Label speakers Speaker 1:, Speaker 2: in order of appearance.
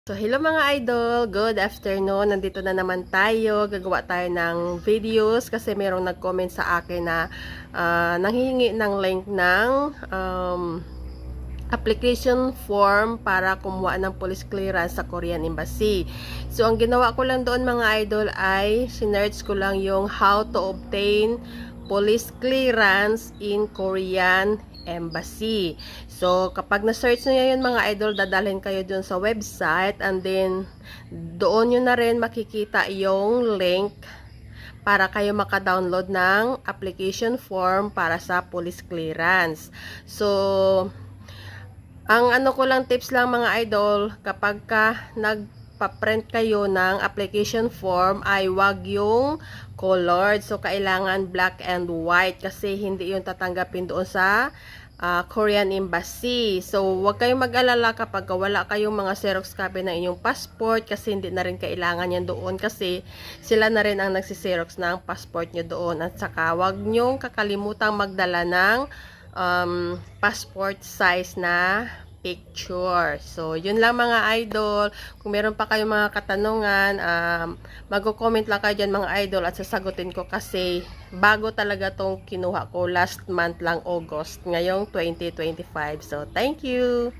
Speaker 1: So, hello mga idol! Good afternoon! Nandito na naman tayo. Gagawa tayo ng videos kasi merong nag-comment sa akin na nanghihingi ng link ng application form para kumuha ng police clearance sa Korean Embassy. So, ang ginawa ko lang doon mga idol ay sinearch ko lang yung how to obtain police clearance in Korean Embassy. So, kapag na-search nyo yun mga idol, dadalhin kayo dun sa website and then doon nyo na rin makikita yung link para kayo maka-download ng application form para sa police clearance. So, ang ano ko lang tips lang mga idol, kapag ka nagpa-print kayo ng application form ay wag yung colored. So, kailangan black and white kasi hindi yung tatanggapin doon sa Korean Embassy. So, wag kayong mag-alala kapag wala kayong mga Xerox copy ng inyong passport kasi hindi na rin kailangan yan doon kasi sila na rin ang nagsi-Xerox ng passport nyo doon. At saka, wag nyong kakalimutang magdala ng passport size na picture. So, yun lang mga idol. Kung meron pa kayong mga katanungan, mag-comment lang kayo dyan mga idol at sasagutin ko kasi bago talaga tong kinuha ko last month lang August, ngayong 2025. So, thank you!